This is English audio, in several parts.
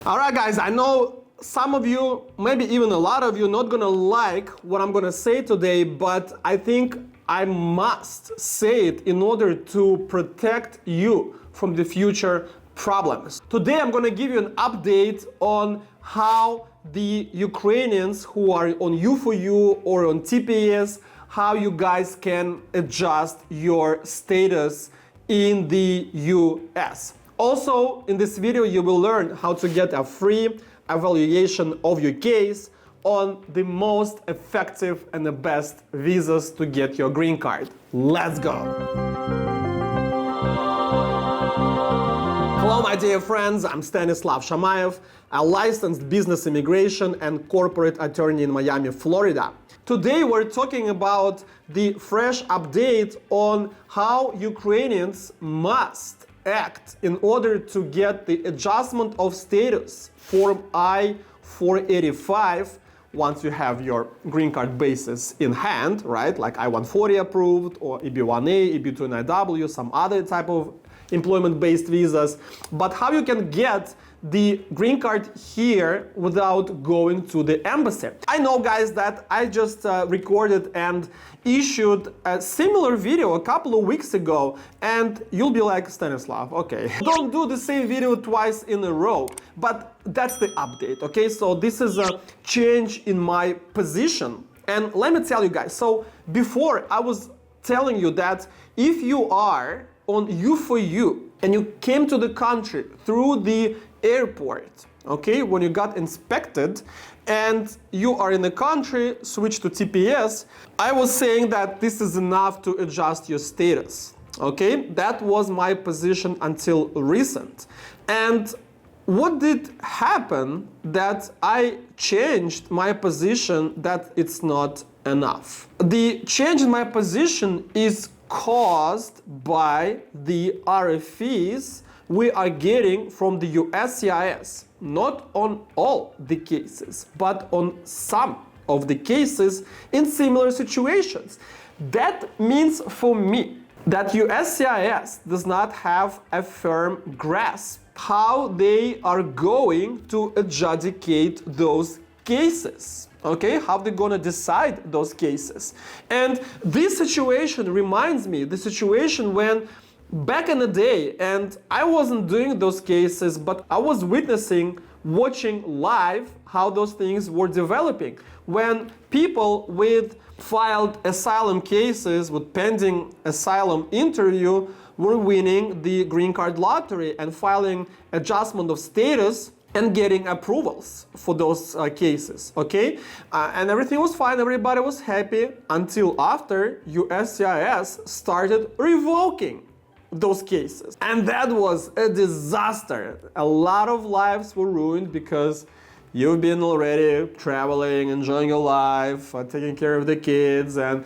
Alright guys, I know some of you, maybe even a lot of you, not gonna like what I'm gonna say today, but I think I must say it in order to protect you from the future problems. Today I'm gonna give you an update on how the Ukrainians who are on U4U or on TPS, how you guys can adjust your status in the US. Also, in this video, you will learn how to get a free evaluation of your case on the most effective and the best visas to get your green card. Let's go! Hello, my dear friends. I'm Stanislav Shamayev, a licensed business immigration and corporate attorney in Miami, Florida. Today, we're talking about the fresh update on how Ukrainians must act in order to get the adjustment of status form I-485 once you have your green card basis in hand, right? Like I-140 approved or EB-1A, EB-2NIW, some other type of employment-based visas. But how you can get the green card here without going to the embassy. I know, guys, that I just recorded and issued a similar video a couple of weeks ago, and you'll be like, Stanislav, okay, don't do the same video twice in a row. But that's the update, okay? So this is a change in my position. And let me tell you guys, so before I was telling you that if you are on U4U and you came to the country through the airport, okay, when you got inspected and you are in the country, switch to TPS, I was saying that this is enough to adjust your status, okay? That was my position until recent. And what did happen that I changed my position that it's not enough? The change in my position is caused by the RFEs we are getting from the USCIS, not on all the cases, but on some of the cases in similar situations. That means for me that USCIS does not have a firm grasp how they are going to adjudicate those cases. Okay, how they're gonna decide those cases. And this situation reminds me the situation when back in the day, and I wasn't doing those cases, but I was watching live how those things were developing. When people with filed asylum cases with pending asylum interview were winning the green card lottery and filing adjustment of status and getting approvals for those cases, okay? And everything was fine, everybody was happy until after USCIS started revoking those cases. And that was a disaster. A lot of lives were ruined because you've been already traveling, enjoying your life, taking care of the kids, and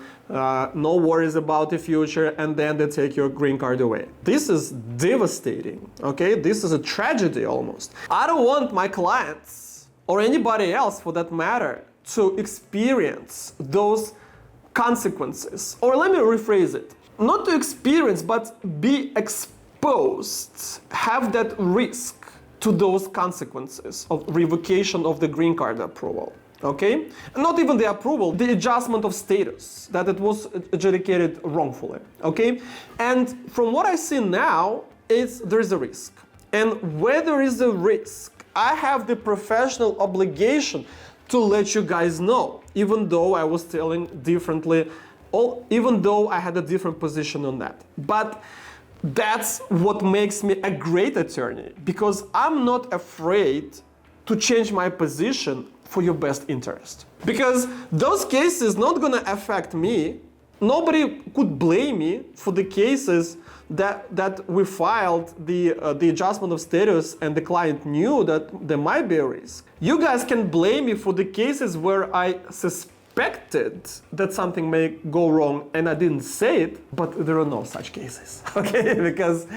no worries about the future, and then they take your green card away. This is devastating, okay? This is a tragedy almost. I don't want my clients, or anybody else for that matter, to experience those consequences. Or let me rephrase it. Not to experience, but be exposed, have that risk to those consequences of revocation of the green card approval, okay? And not even the approval, the adjustment of status, that it was adjudicated wrongfully, okay? And from what I see now, there is a risk. And where there is a risk, I have the professional obligation to let you guys know, even though I was telling differently, even though I had a different position on that. But that's what makes me a great attorney, because I'm not afraid to change my position for your best interest. Because those cases not gonna affect me. Nobody could blame me for the cases that we filed the adjustment of status and the client knew that there might be a risk. You guys can blame me for the cases where I suspected that something may go wrong and I didn't say it, but there are no such cases, okay? Because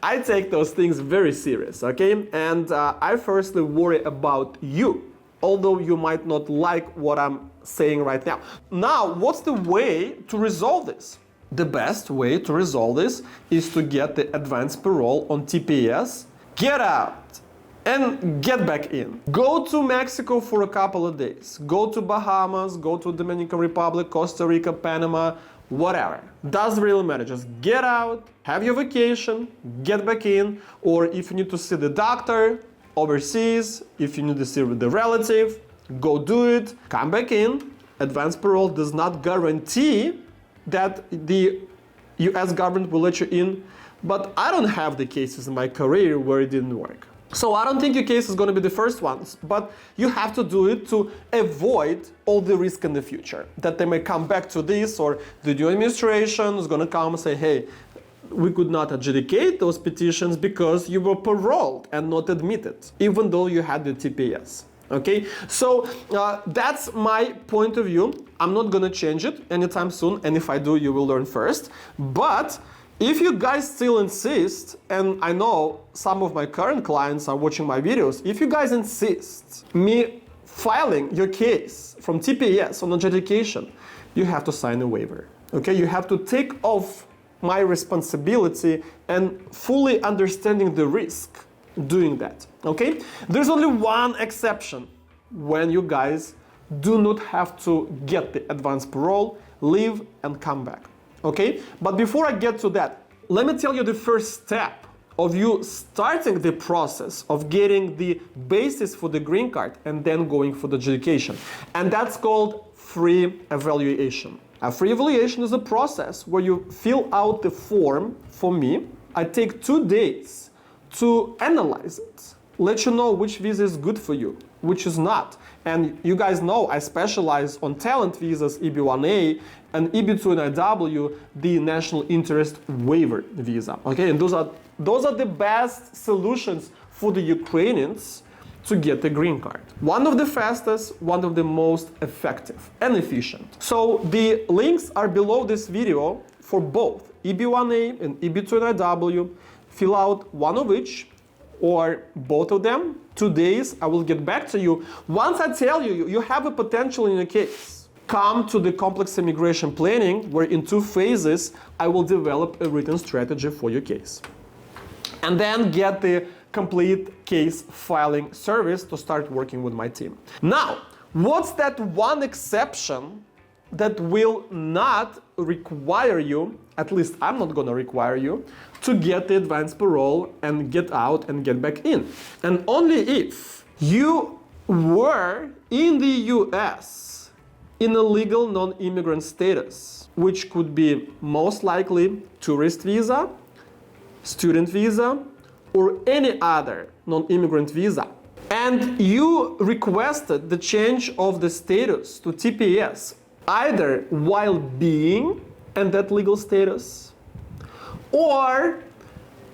I take those things very serious, okay? And I firstly worry about you, although you might not like what I'm saying right now. Now, what's the way to resolve this? The best way to resolve this is to get the advance parole on TPS, get out and get back in. Go to Mexico for a couple of days. Go to Bahamas, go to Dominican Republic, Costa Rica, Panama, whatever. Doesn't really matter. Just get out, have your vacation, get back in, or if you need to see the doctor overseas, if you need to see with the relative, go do it, come back in. Advance parole does not guarantee that the US government will let you in, but I don't have the cases in my career where it didn't work. So I don't think your case is going to be the first ones, but you have to do it to avoid all the risk in the future, that they may come back to this, or the new administration is going to come and say, hey, we could not adjudicate those petitions because you were paroled and not admitted, even though you had the TPS. Okay, so that's my point of view. I'm not going to change it anytime soon, and if I do, you will learn first. But if you guys still insist, and I know some of my current clients are watching my videos, if you guys insist me filing your case from TPS on adjudication, you have to sign a waiver. Okay, you have to take off my responsibility and fully understanding the risk doing that. Okay, there's only one exception: when you guys do not have to get the advance parole, leave and come back. Okay, but before I get to that, let me tell you the first step of you starting the process of getting the basis for the green card and then going for the adjudication. And that's called free evaluation. A free evaluation is a process where you fill out the form for me. I take 2 days to analyze it, let you know which visa is good for you, which is not. And you guys know I specialize on talent visas, EB1A, and EB2NIW, the national interest waiver visa. Okay, and those are the best solutions for the Ukrainians to get the green card. One of the fastest, one of the most effective and efficient. So the links are below this video for both EB1A and EB2NIW. Fill out one of each or both of them. 2 days, I will get back to you. Once I tell you, you have a potential in your case, come to the complex immigration planning, where in 2 phases, I will develop a written strategy for your case. And then get the complete case filing service to start working with my team. Now, what's that one exception that will not require you, at least I'm not gonna require you, to get the advance parole and get out and get back in? And only if you were in the US in a legal non-immigrant status, which could be most likely tourist visa, student visa, or any other non-immigrant visa, and you requested the change of the status to TPS either while being in that legal status or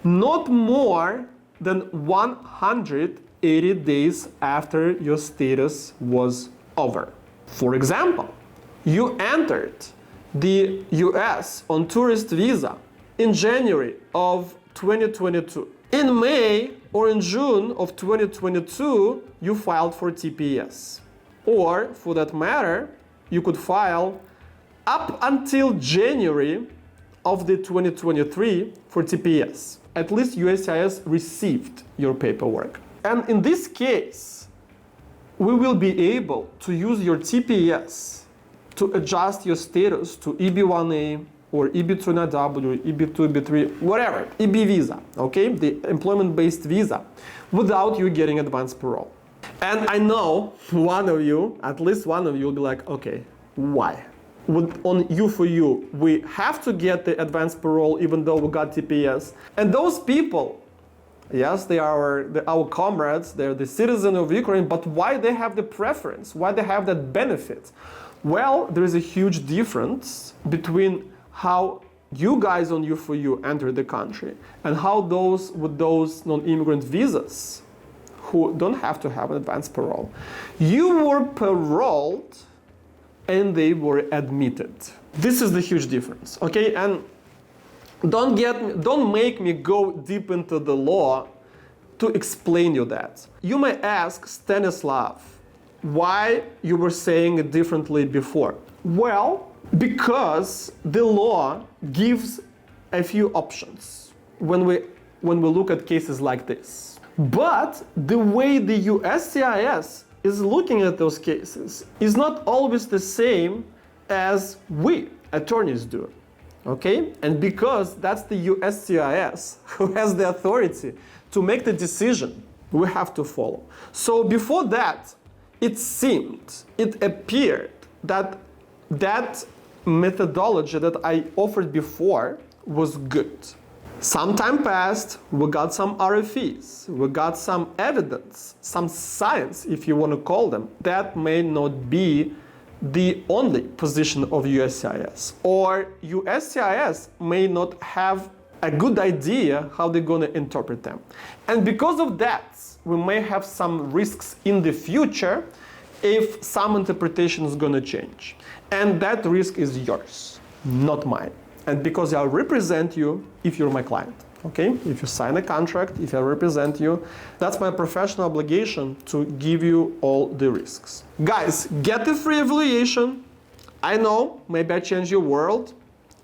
not more than 180 days after your status was over. For example, you entered the US on tourist visa in January of 2022. In May or in June of 2022, you filed for TPS. Or, for that matter, you could file up until January of the 2023 for TPS. At least USCIS received your paperwork. And in this case, we will be able to use your TPS to adjust your status to EB1A or EB2NIW, EB2, EB3, whatever, EB visa, okay? The employment-based visa, without you getting advance parole. And I know one of you, at least one of you, will be like, okay, why? On U4U, we have to get the advance parole even though we got TPS. And those people, yes, they are our comrades, they're the citizens of Ukraine, but why they have the preference? Why they have that benefit? Well, there is a huge difference between how you guys on U4U enter the country and how those with those non-immigrant visas who don't have to have an advance parole. You were paroled and they were admitted. This is the huge difference, okay? And don't make me go deep into the law to explain you that. You may ask, Stanislav, why you were saying it differently before? Well, because the law gives a few options when we look at cases like this. But the way the USCIS is looking at those cases is not always the same as we, attorneys, do. Okay? And because that's the USCIS who has the authority to make the decision, we have to follow. So before that, it appeared that that methodology that I offered before was good. Some time passed, we got some RFEs, we got some evidence, some science, if you want to call them. That may not be the only position of USCIS, or USCIS may not have a good idea how they're going to interpret them. And because of that, we may have some risks in the future if some interpretation is going to change. And that risk is yours, not mine. And because I represent you if you're my client, okay? If you sign a contract, if I represent you, that's my professional obligation to give you all the risks. Guys, get the free evaluation. I know, maybe I changed your world.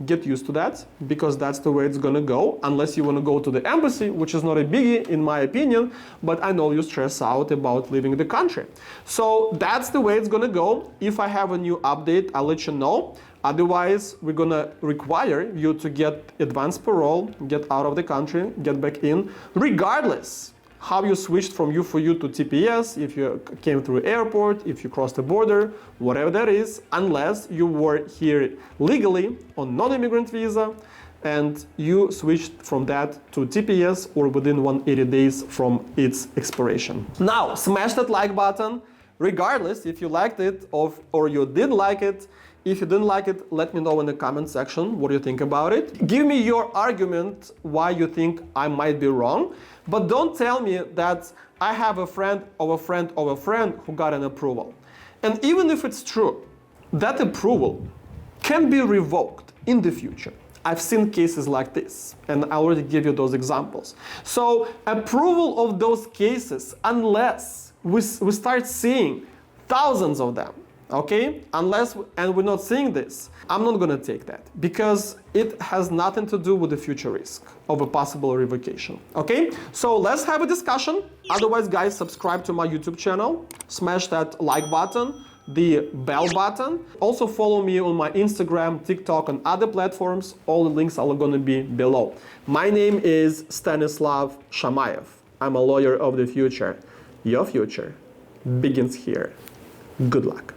Get used to that, because that's the way it's gonna go, unless you wanna go to the embassy, which is not a biggie in my opinion, but I know you stress out about leaving the country. So that's the way it's gonna go. If I have a new update, I'll let you know. Otherwise, we're gonna require you to get advance parole, get out of the country, get back in, regardless how you switched from U4U to TPS, if you came through airport, if you crossed the border, whatever that is, unless you were here legally on non-immigrant visa and you switched from that to TPS or within 180 days from its expiration. Now, smash that like button, regardless if you liked it or you didn't like it. If you didn't like it, let me know in the comment section what you think about it. Give me your argument why you think I might be wrong, but don't tell me that I have a friend of a friend of a friend who got an approval. And even if it's true, that approval can be revoked in the future. I've seen cases like this, and I already gave you those examples. So approval of those cases, unless we start seeing thousands of them, okay? And we're not seeing this, I'm not gonna take that, because it has nothing to do with the future risk of a possible revocation, okay? So let's have a discussion. Otherwise, guys, subscribe to my YouTube channel, smash that like button, the bell button. Also follow me on my Instagram, TikTok, and other platforms. All the links are gonna be below. My name is Stanislav Shamayev. I'm a lawyer of the future. Your future begins here. Good luck.